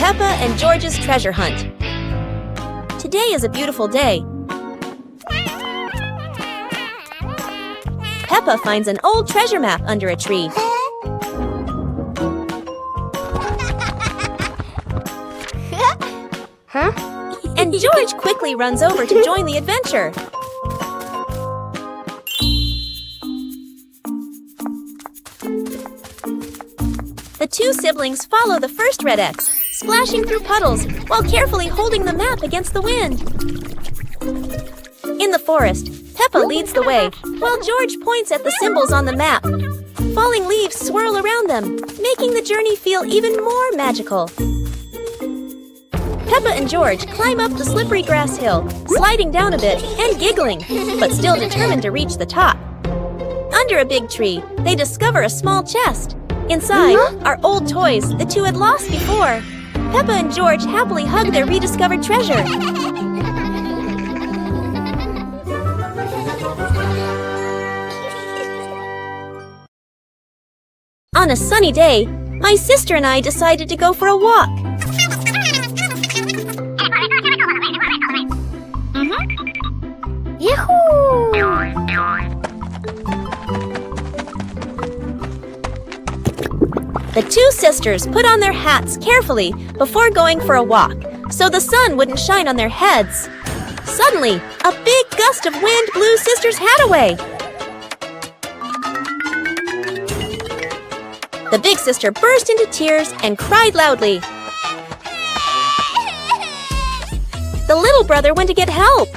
Peppa and George's treasure hunt. Today is a beautiful day. Peppa finds an old treasure map under a tree. And George quickly runs over to join the adventure. The two siblings follow the first red X, splashing through puddles while carefully holding the map against the wind. In the forest, Peppa leads the way, while George points at the symbols on the map. Falling leaves swirl around them, making the journey feel even more magical. Peppa and George climb up the slippery grass hill, sliding down a bit and giggling, but still determined to reach the top. Under a big tree, they discover a small chest. Inside are old toys the two had lost before. Peppa and George happily hug their rediscovered treasure. On a sunny day, my sister and I decided to go for a walk. Yahoo! The two sisters put on their hats carefully before going for a walk, so the sun wouldn't shine on their heads. Suddenly, a big gust of wind blew sister's hat away. The big sister burst into tears and cried loudly. The little brother went to get help.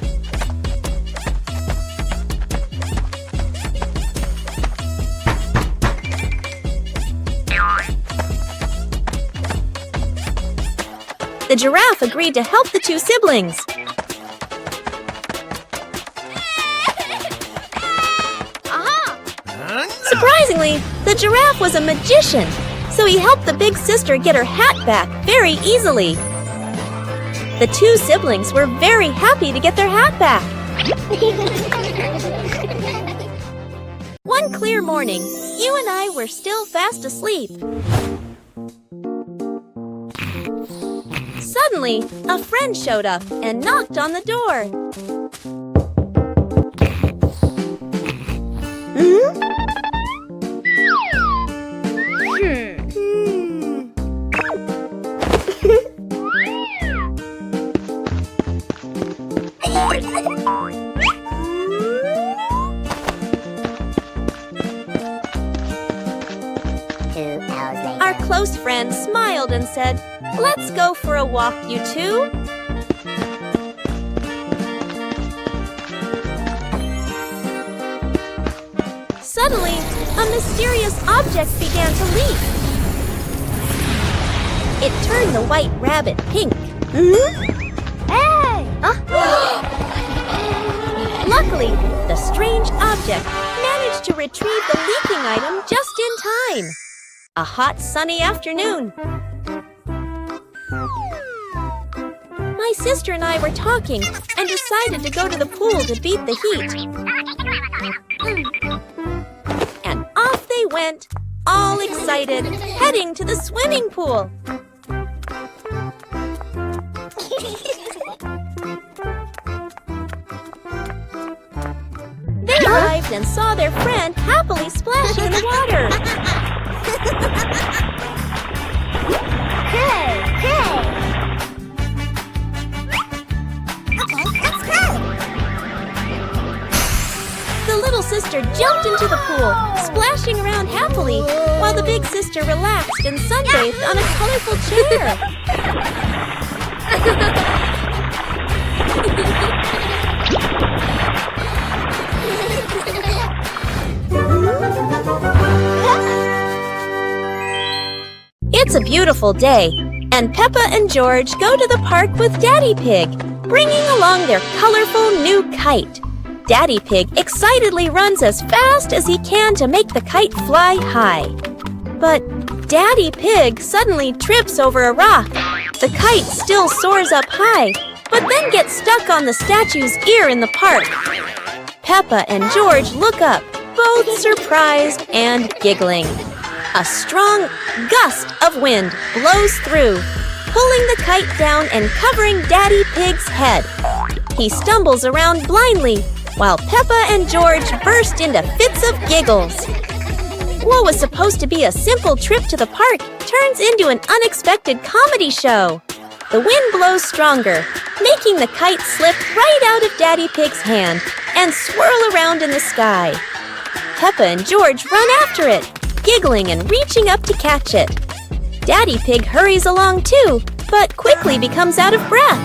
The giraffe agreed to help the two siblings. Surprisingly, the giraffe was a magician, so he helped the big sister get her hat back very easily. The two siblings were very happy to get their hat back. One clear morning, you and I were still fast asleep. Suddenly, a friend showed up and knocked on the door. Our close friend smiled and said, "Let's go for a walk, you two." Suddenly, a mysterious object began to leap. It turned the white rabbit pink. Hey! Luckily, the strange object managed to retrieve the leaking item just in time. A hot, sunny afternoon. My sister and I were talking and decided to go to the pool to beat the heat. And off they went, all excited, heading to the swimming pool. They arrived and saw their friend happily splashing in the water. Hey! Okay, let's go! The little sister jumped into the pool, splashing around happily, while the big sister relaxed and sunbathed on a colorful chair. It's a beautiful day, and Peppa and George go to the park with Daddy Pig, bringing along their colorful new kite. Daddy Pig excitedly runs as fast as he can to make the kite fly high. But Daddy Pig suddenly trips over a rock. The kite still soars up high, but then gets stuck on the statue's ear in the park. Peppa and George look up, both surprised and giggling. A strong gust of wind blows through. pulling the kite down and covering Daddy Pig's head. He stumbles around blindly, while Peppa and George burst into fits of giggles. What was supposed to be a simple trip to the park turns into an unexpected comedy show. The wind blows stronger, making the kite slip right out of Daddy Pig's hand and swirl around in the sky. Peppa and George run after it, giggling and reaching up to catch it. Daddy Pig hurries along too, but quickly becomes out of breath.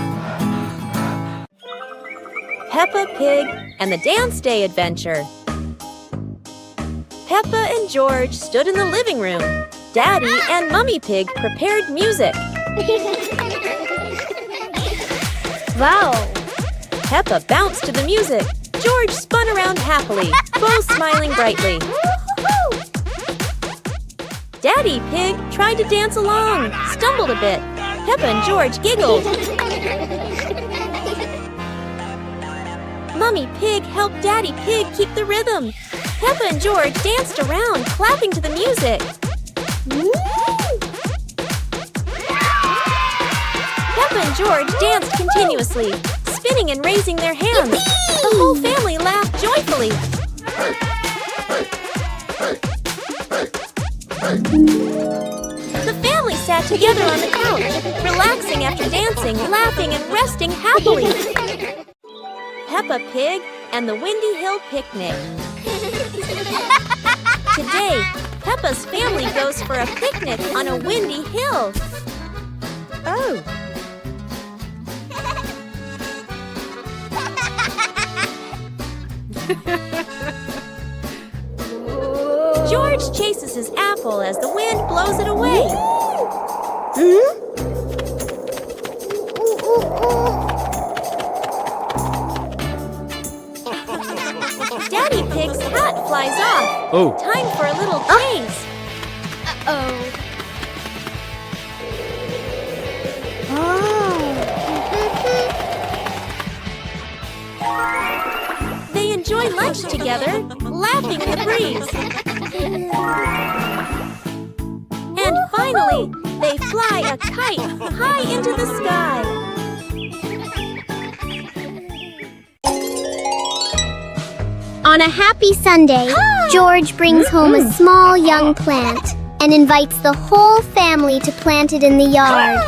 Peppa Pig and the Dance Day Adventure. Peppa and George stood in the living room. Daddy and Mummy Pig prepared music. Wow! Peppa bounced to the music. George spun around happily, both smiling brightly. Daddy Pig tried to dance along, stumbled a bit. Peppa and George giggled. Mummy Pig helped Daddy Pig keep the rhythm. Peppa and George danced around, clapping to the music. Peppa and George danced continuously, spinning and raising their hands. The whole family laughed joyfully. The family sat together on the couch, relaxing after dancing, laughing, and resting happily. Peppa Pig and the Windy Hill Picnic. Today, Peppa's family goes for a picnic on a windy hill. Oh! George chases his apple as the wind blows it away. Daddy Pig's hat flies off. Oh. Time for a little chase. They enjoy lunch together, laughing in the breeze. And finally, they fly a kite high into the sky. On a happy Sunday, George brings home a small young plant and invites the whole family to plant it in the yard.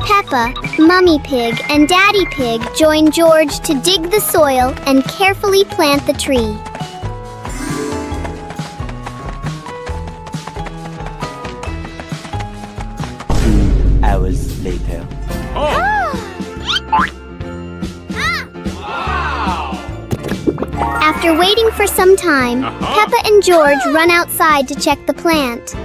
Peppa, Mummy Pig, and Daddy Pig join George to dig the soil and carefully plant the tree. Hours later. After waiting for some time, Peppa and George run outside to check the plant.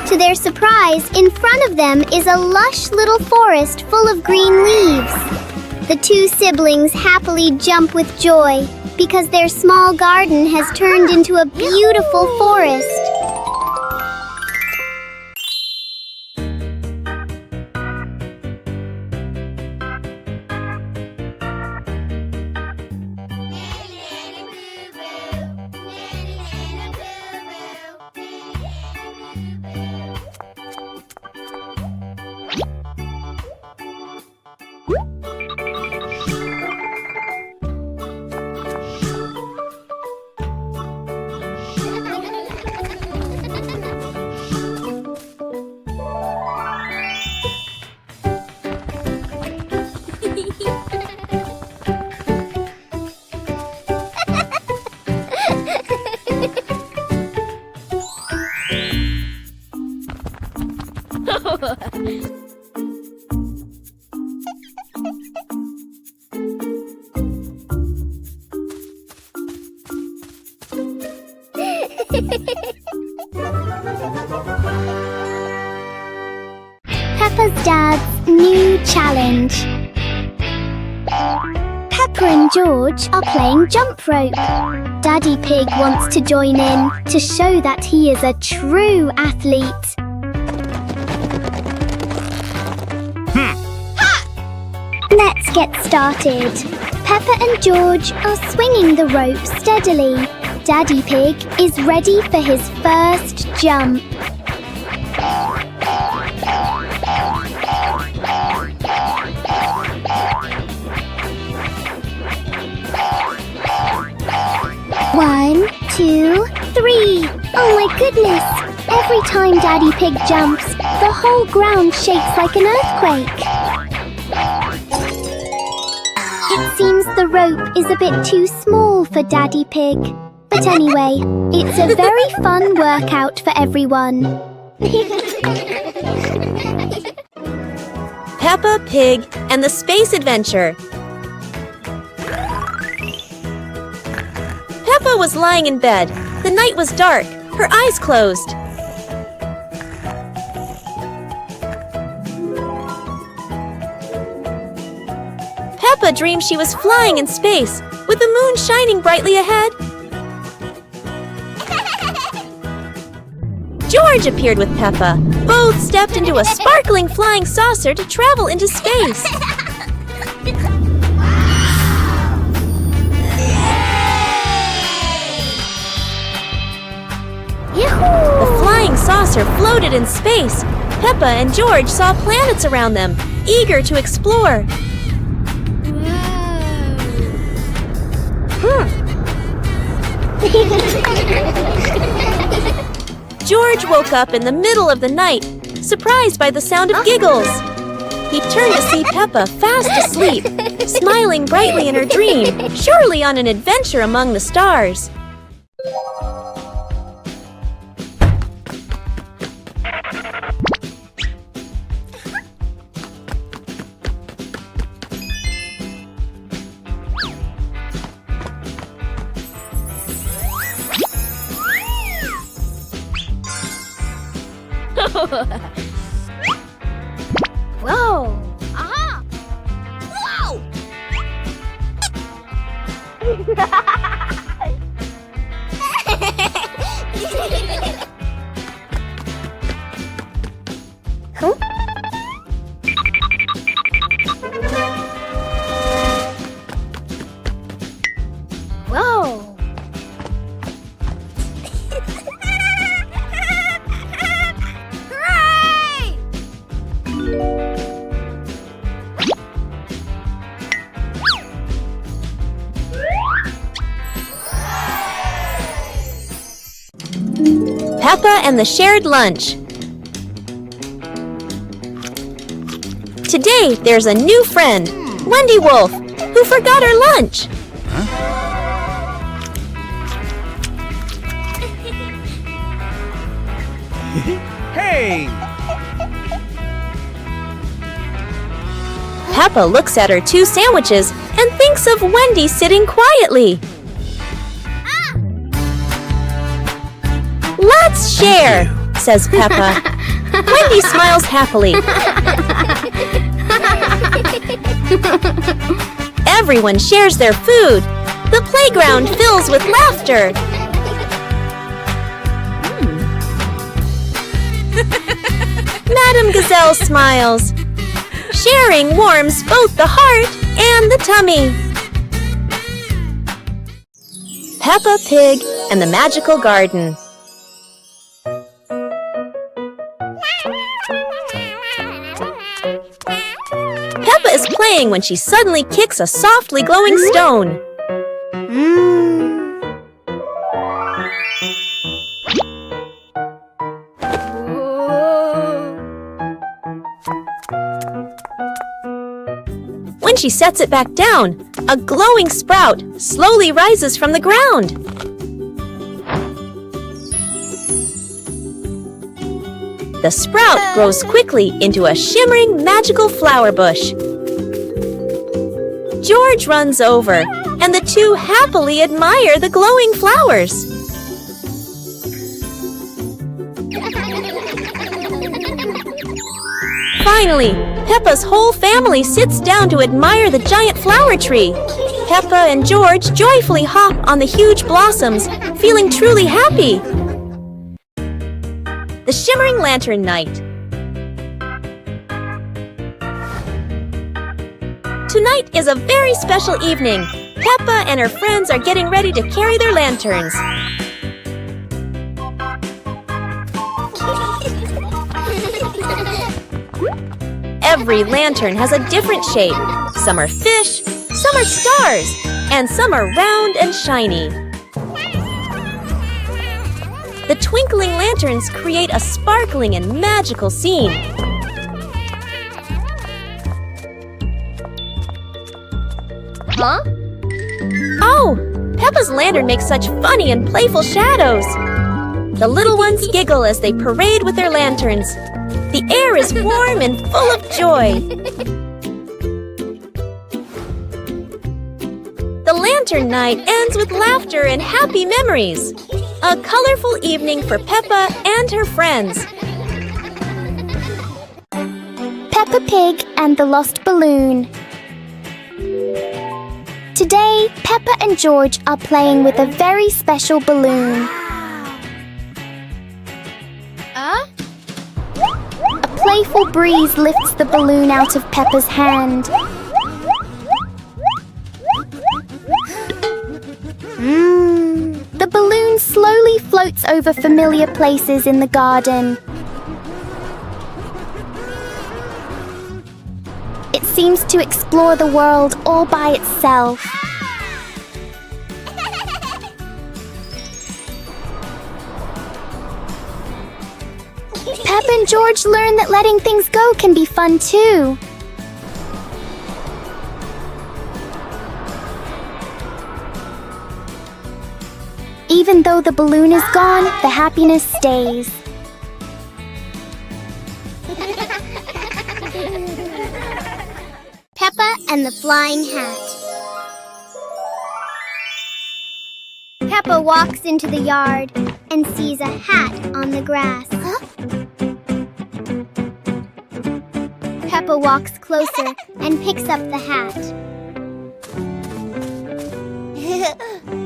To their surprise, in front of them is a lush little forest full of green leaves. The two siblings happily jump with joy because their small garden has turned into a beautiful forest. Peppa's dad's new challenge. Peppa and George are playing jump rope. Daddy Pig wants to join in to show that he is a true athlete. Let's get started. Peppa and George are swinging the rope steadily. Daddy Pig is ready for his first jump. One, two, three. Oh my goodness! Every time Daddy Pig jumps, the whole ground shakes like an earthquake. It seems the rope is a bit too small for Daddy Pig. But anyway, it's a very fun workout for everyone. Peppa Pig and the Space Adventure. Peppa was lying in bed. The night was dark. Her eyes closed. Peppa dreamed she was flying in space, with the moon shining brightly ahead. George appeared with Peppa. Both stepped into a sparkling flying saucer to travel into space. The flying saucer floated in space. Peppa and George saw planets around them, eager to explore. George woke up in the middle of the night, surprised by the sound of giggles. He turned to see Peppa fast asleep, smiling brightly in her dream, surely on an adventure among the stars. Whoa! Aha! Whoa! Huh? Whoa! Peppa and the shared lunch. Today, there's a new friend, Wendy Wolf, who forgot her lunch. Hey! Peppa looks at her 2 sandwiches and thinks of Wendy sitting quietly. Let's share, says Peppa. Wendy smiles happily. Everyone shares their food. The playground fills with laughter. Madame Gazelle smiles. Sharing warms both the heart and the tummy. Peppa Pig and the Magical Garden. Peppa is playing when she suddenly kicks a softly glowing stone. When she sets it back down, a glowing sprout slowly rises from the ground. The sprout grows quickly into a shimmering magical flower bush. George runs over, and the 2 happily admire the glowing flowers. Finally, Peppa's whole family sits down to admire the giant flower tree. Peppa and George joyfully hop on the huge blossoms, feeling truly happy. The shimmering lantern night. Tonight is a very special evening. Peppa and her friends are getting ready to carry their lanterns. Every lantern has a different shape. Some are fish, some are stars, and some are round and shiny. The twinkling lanterns create a sparkling and magical scene. Huh? Oh! Peppa's lantern makes such funny and playful shadows. The little ones giggle as they parade with their lanterns. The air is warm and full of joy. The lantern night ends with laughter and happy memories. A colorful evening for Peppa and her friends. Peppa Pig and the Lost Balloon. Today, Peppa and George are playing with a very special balloon. A playful breeze lifts the balloon out of Peppa's hand. The balloon slowly floats over familiar places in the garden. It seems to explore the world all by itself. Peppa and George learn that letting things go can be fun too. Even though the balloon is gone, the happiness stays. Peppa and the Flying Hat. Peppa walks into the yard and sees a hat on the grass. Peppa walks closer and picks up the hat.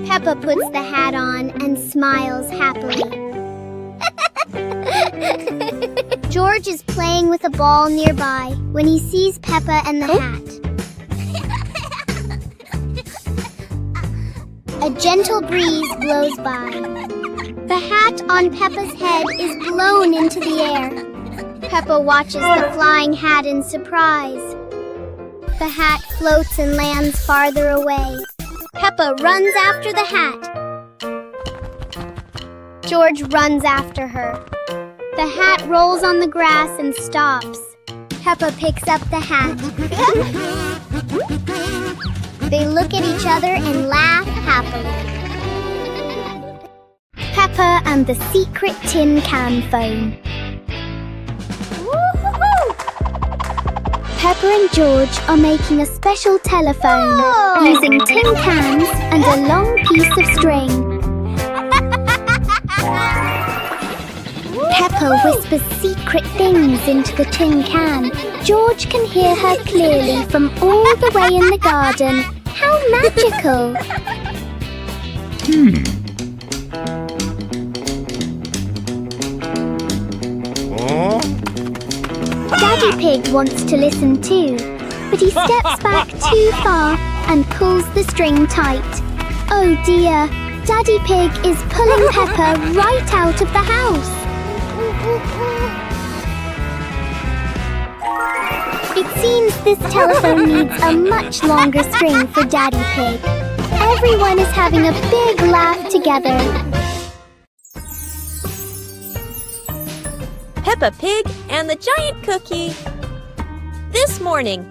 Peppa puts the hat on and smiles happily. George is playing with a ball nearby when he sees Peppa and the hat. A gentle breeze blows by. The hat on Peppa's head is blown into the air. Peppa watches the flying hat in surprise. The hat floats and lands farther away. Peppa runs after the hat. George runs after her. The hat rolls on the grass and stops. Peppa picks up the hat. They look at each other and laugh happily. Peppa and the secret tin can phone. Peppa and George are making a special telephone using tin cans and a long piece of string. Peppa whispers secret things into the tin can. George can hear her clearly from all the way in the garden. How magical! Daddy Pig wants to listen too, but he steps back too far and pulls the string tight. Oh dear, Daddy Pig is pulling Peppa right out of the house. It seems this telephone needs a much longer string for Daddy Pig. Everyone is having a big laugh together. Peppa Pig and the Giant Cookie. This morning.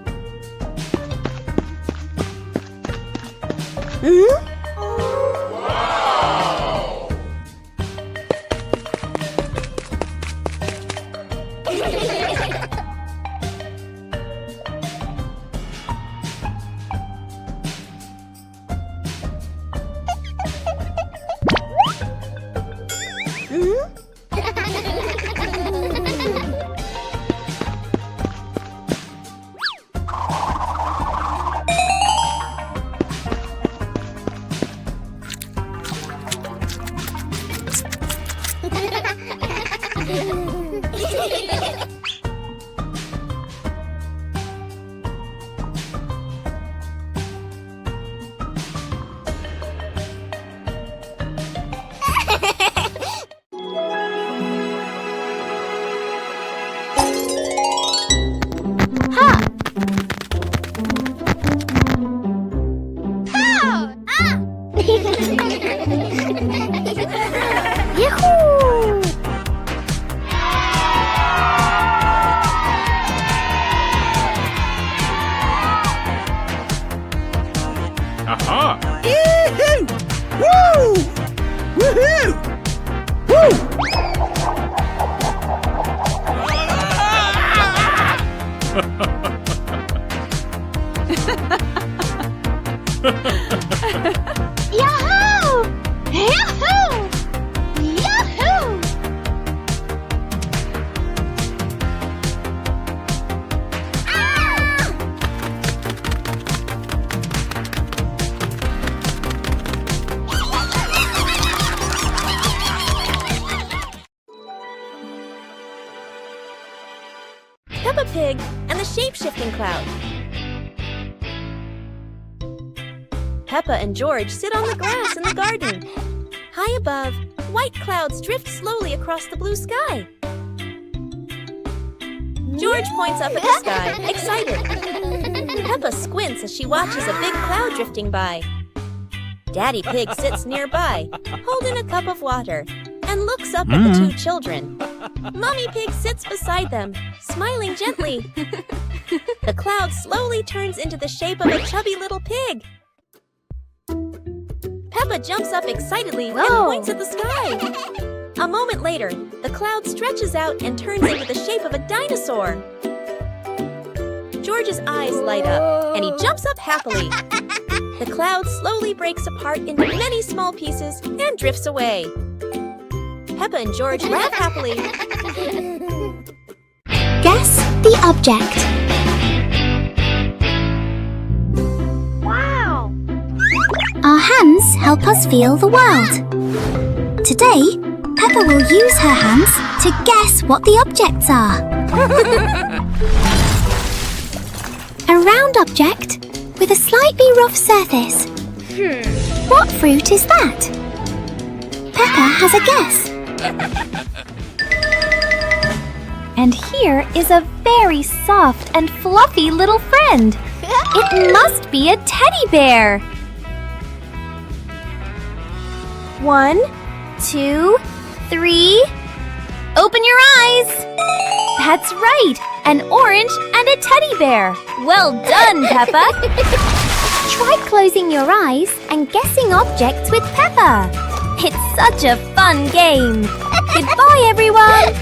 Aha! Yee-hoo! Woo! Woohoo! Yahoo! Yahoo! Yahoo! Peppa Pig and the shape-shifting cloud. Peppa and George sit on the grass in the garden. High above, white clouds drift slowly across the blue sky. George points up at the sky, excited. Peppa squints as she watches a big cloud drifting by. Daddy Pig sits nearby, holding a cup of water, and looks up at the two children. Mommy Pig sits beside them, smiling gently. The cloud slowly turns into the shape of a chubby little pig. Peppa jumps up excitedly and points at the sky. A moment later, the cloud stretches out and turns into the shape of a dinosaur. George's eyes light up, and he jumps up happily. The cloud slowly breaks apart into many small pieces and drifts away. Peppa and George laugh happily. Guess the object. Wow! Our hands help us feel the world. Today, Peppa will use her hands to guess what the objects are. A round object with a slightly rough surface. What fruit is that? Peppa has a guess. And here is a very soft and fluffy little friend. It must be a teddy bear. 1, 2, 3. Open your eyes. That's right, an orange and a teddy bear. Well done, Peppa. Try closing your eyes and guessing objects with Peppa. It's such a fun game. Goodbye, everyone.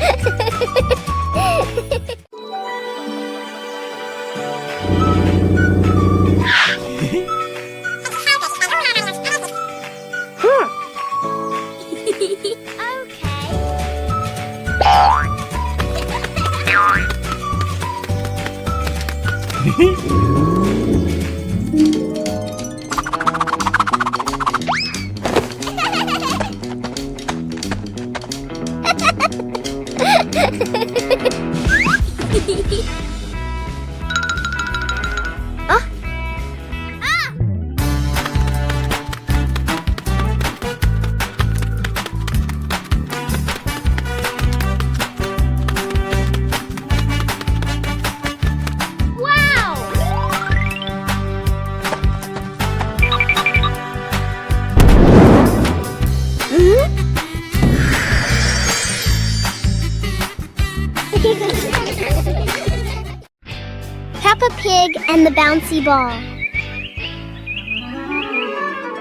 Peppa Pig and the bouncy ball.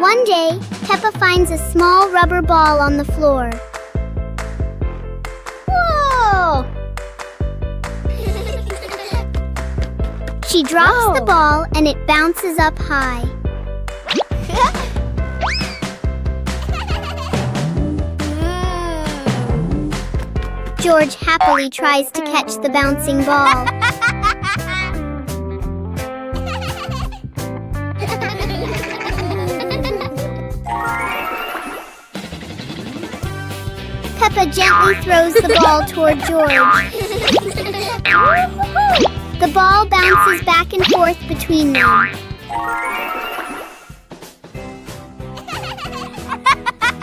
One day, Peppa finds a small rubber ball on the floor. Whoa! She drops the ball and it bounces up high. George happily tries to catch the bouncing ball. Peppa gently throws the ball toward George. The ball bounces back and forth between them.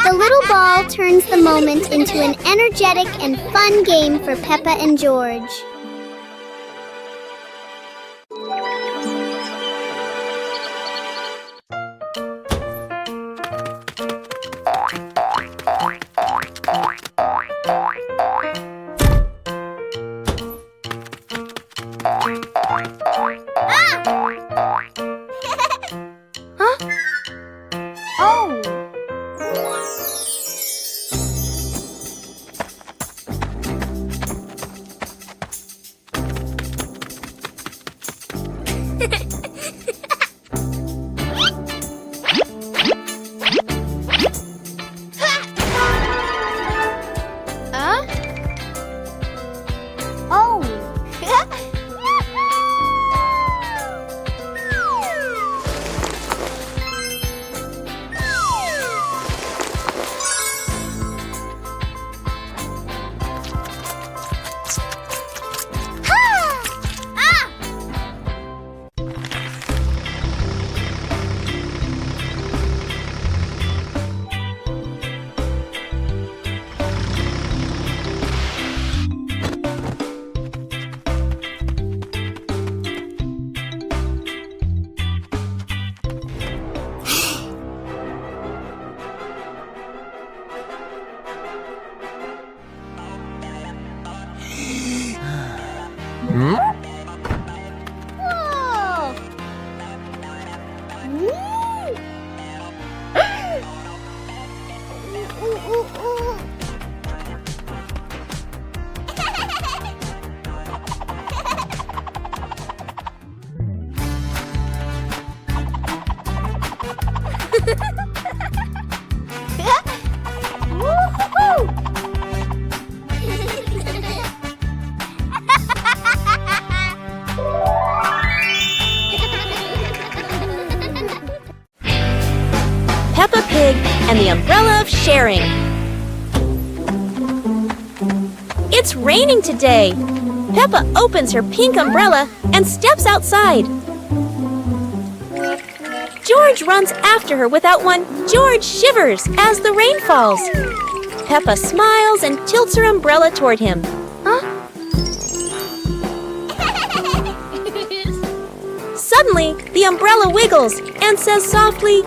The little ball turns the moment into an energetic and fun game for Peppa and George. Huh? Peppa Pig and the Umbrella of Sharing. It's raining today. Peppa opens her pink umbrella and steps outside. George runs after her without one. George shivers as the rain falls. Peppa smiles and tilts her umbrella toward him. Suddenly, the umbrella wiggles and says softly,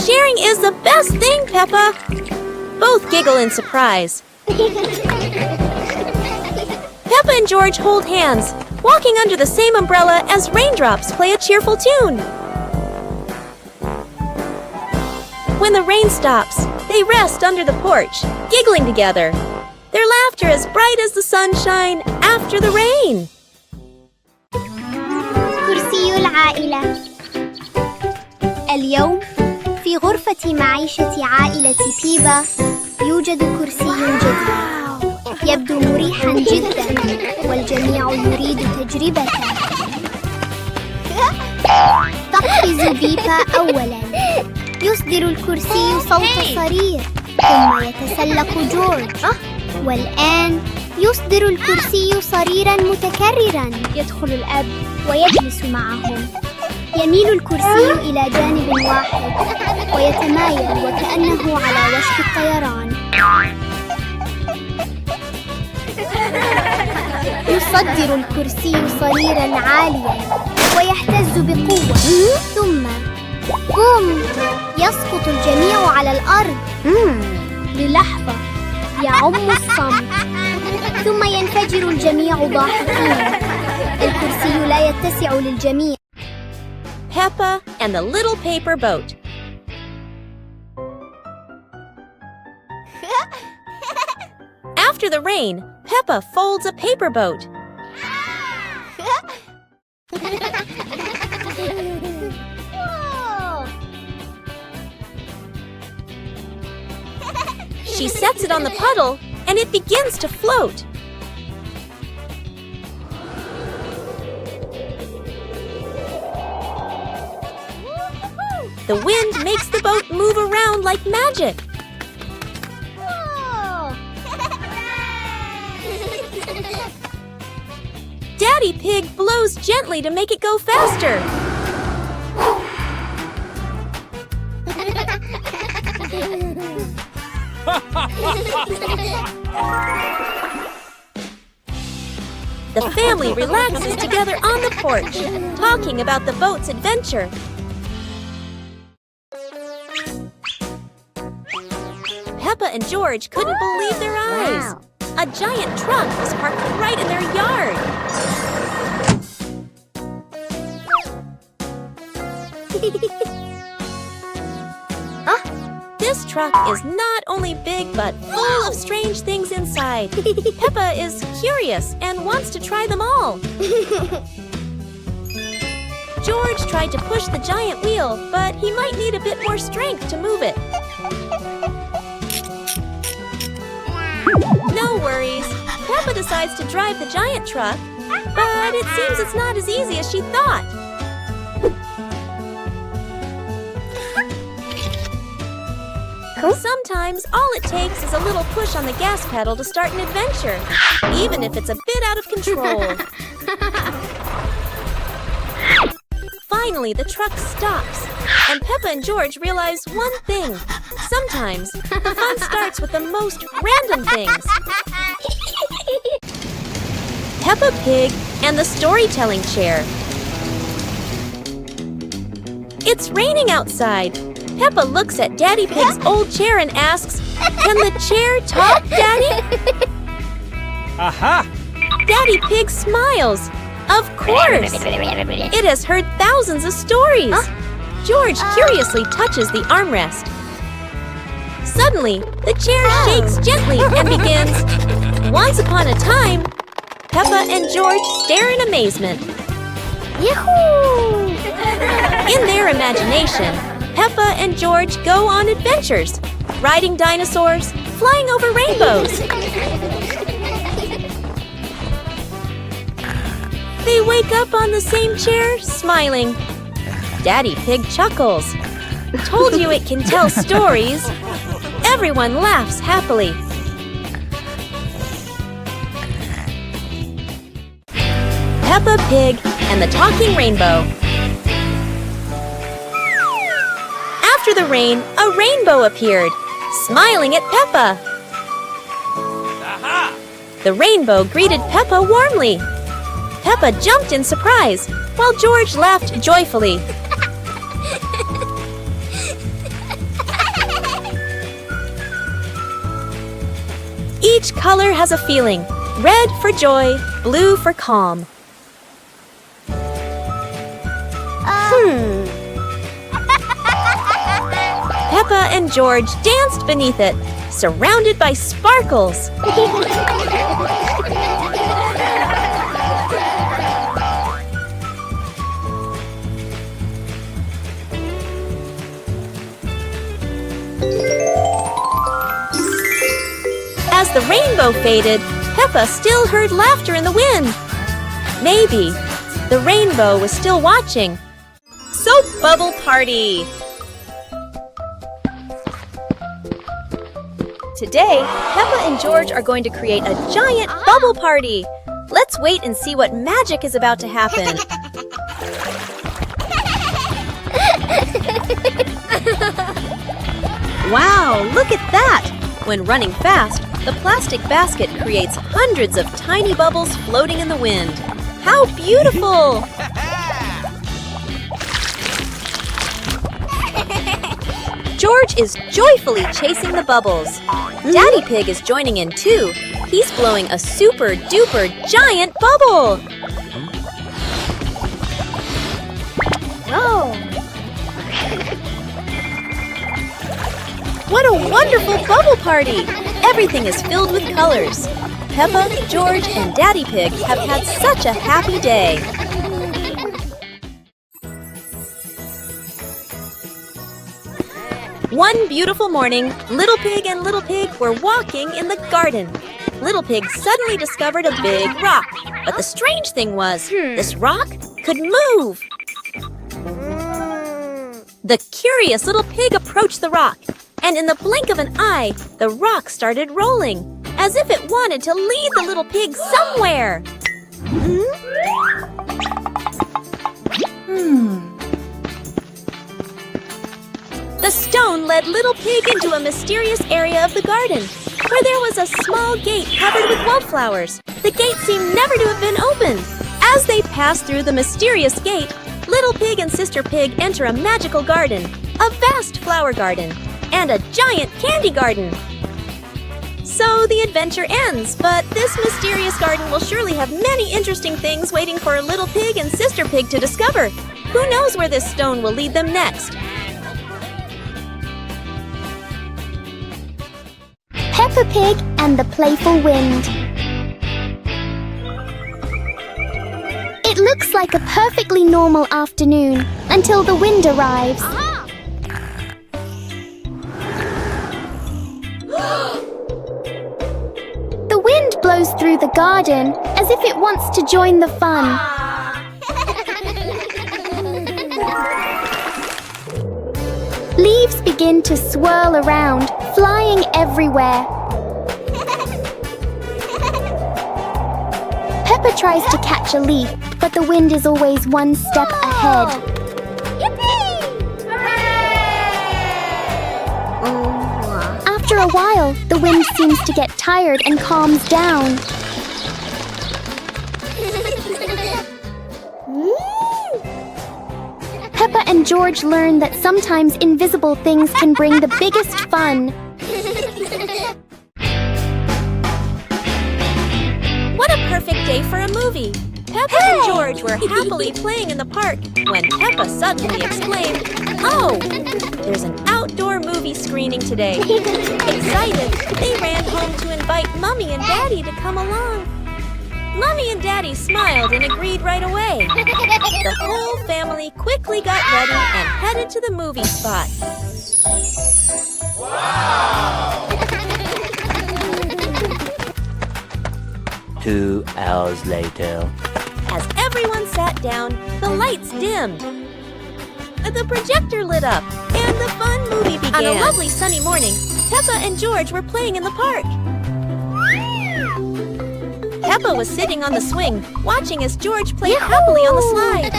"Sharing is the best thing, Peppa." Both giggle in surprise. Peppa and George hold hands, walking under the same umbrella as raindrops play a cheerful tune. When the rain stops, they rest under the porch, giggling together. Their laughter as bright as the sunshine after the rain. كرسي العائلة. اليوم في غرفة معيشة عائلة بيبا يوجد كرسي جديد. يبدو مريحا جدا والجميع يريد تجربته. تقفز بيبا أولا. يصدر الكرسي صوت صرير ثم يتسلق جورج. والآن يصدر الكرسي صريرا متكررا. يدخل الأب ويجلس معهم. يميل الكرسي إلى جانب واحد ويتمايل وكأنه على وشك الطيران. يصدر الكرسي صريرا عاليا ويهتز بقوة. ثم بوم، يسقط الجميع على الأرض. للحظة يعم الصمت ثم ينفجر الجميع ضاحكين. الكرسي لا يتسع للجميع. Peppa and the Little Paper Boat. After the rain, Peppa folds a paper boat. She sets it on the puddle and it begins to float. The wind makes the boat move around like magic. Daddy Pig blows gently to make it go faster. The family relaxes together on the porch, talking about the boat's adventure. Peppa and George couldn't believe their eyes. A giant truck was parked right in their yard. This truck is not only big but full of strange things inside. Peppa is curious and wants to try them all. George tried to push the giant wheel, but he might need a bit more strength to move it. No worries. Peppa decides to drive the giant truck, but it seems it's not as easy as she thought. Sometimes all it takes is a little push on the gas pedal to start an adventure, even if it's a bit out of control. Finally, the truck stops, and Peppa and George realize one thing. Sometimes the fun starts with the most random things. Peppa Pig and the Storytelling Chair. It's raining outside. Peppa looks at Daddy Pig's old chair and asks, "Can the chair talk, Daddy?" Aha! Daddy Pig smiles. Of course! It has heard thousands of stories. George curiously touches the armrest. Suddenly, the chair shakes gently and begins. Once upon a time, Peppa and George stare in amazement. Yahoo! In their imagination, Peppa and George go on adventures, riding dinosaurs, flying over rainbows. They wake up on the same chair, smiling. Daddy Pig chuckles. Told you it can tell stories. Everyone laughs happily. Peppa Pig and the Talking Rainbow. After the rain, a rainbow appeared, smiling at Peppa. Aha! The rainbow greeted Peppa warmly. Peppa jumped in surprise, while George laughed joyfully. Each color has a feeling. Red for joy, blue for calm. Peppa and George danced beneath it, surrounded by sparkles. As the rainbow faded, Peppa still heard laughter in the wind. Maybe the rainbow was still watching. Soap Bubble Party! Today, Peppa and George are going to create a giant bubble party. Let's wait and see what magic is about to happen. Wow, look at that! When running fast, the plastic basket creates hundreds of tiny bubbles floating in the wind. How beautiful! George is joyfully chasing the bubbles. Daddy Pig is joining in too. He's blowing a super duper giant bubble. Oh! What a wonderful bubble party! Everything is filled with colors. Peppa, George, and Daddy Pig have had such a happy day. One beautiful morning, Little Pig and Little Pig were walking in the garden. Little Pig suddenly discovered a big rock. But the strange thing was, this rock could move. The curious little pig approached the rock, and in the blink of an eye, the rock started rolling, as if it wanted to lead the little pig somewhere. The stone led Little Pig into a mysterious area of the garden, where there was a small gate covered with wildflowers. The gate seemed never to have been opened. As they passed through the mysterious gate, Little Pig and Sister Pig enter a magical garden, a vast flower garden, and a giant candy garden. So the adventure ends, but this mysterious garden will surely have many interesting things waiting for Little Pig and Sister Pig to discover. Who knows where this stone will lead them next? Peppa Pig and the Playful Wind. It looks like a perfectly normal afternoon until the wind arrives. The wind blows through the garden as if it wants to join the fun. Leaves begin to swirl around, flying everywhere. Peppa tries to catch a leaf, but the wind is always one step ahead. After a while, the wind seems to get tired and calms down. Peppa and George learn that sometimes invisible things can bring the biggest fun. What a perfect day for a movie! Peppa and George were happily playing in the park when Peppa suddenly exclaimed, "Oh, there's an outdoor movie screening today." Excited, they ran home to invite Mommy and Daddy to come along. Mommy and Daddy smiled and agreed right away. The whole family quickly got ready and headed to the movie spot. Wow! 2 hours later. As everyone sat down, the lights dimmed. The projector lit up, and the fun movie began. On a lovely sunny morning, Peppa and George were playing in the park. Peppa was sitting on the swing, watching as George played happily on the slide.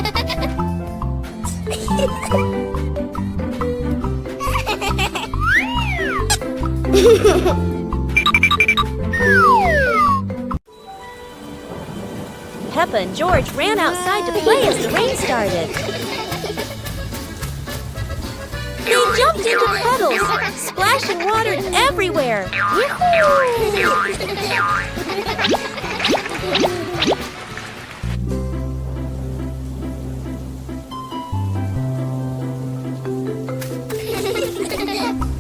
Peppa and George ran outside to play as the rain started. They jumped into puddles, splashing water everywhere.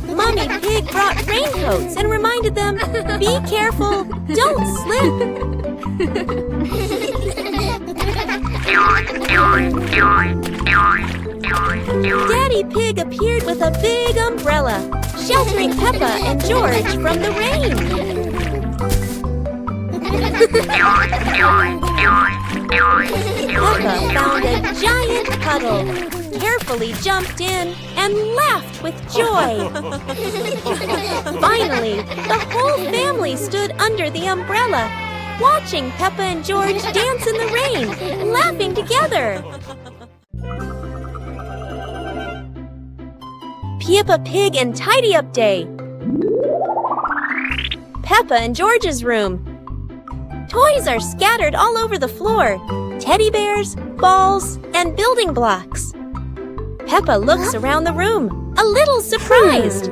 Mommy Pig brought raincoats and reminded them, "Be careful, don't slip." Daddy Pig appeared with a big umbrella, sheltering Peppa and George from the rain. Peppa found a giant puddle, carefully jumped in, and laughed with joy. Finally, the whole family stood under the umbrella, watching Peppa and George dance in the rain, laughing together. Peppa Pig and Tidy Up Day. Peppa and George's room. Toys are scattered all over the floor. Teddy bears, balls, and building blocks. Peppa looks around the room, a little surprised.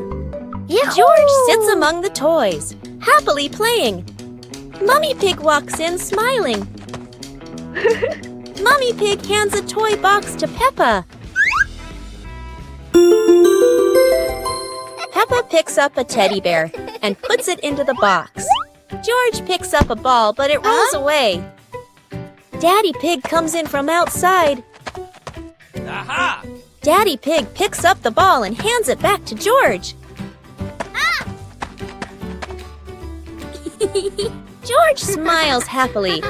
George sits among the toys, happily playing. Mummy Pig walks in smiling. Mummy Pig hands a toy box to Peppa. Peppa picks up a teddy bear and puts it into the box. George picks up a ball, but it rolls away. Daddy Pig comes in from outside. Aha! Daddy Pig picks up the ball and hands it back to George. George smiles happily.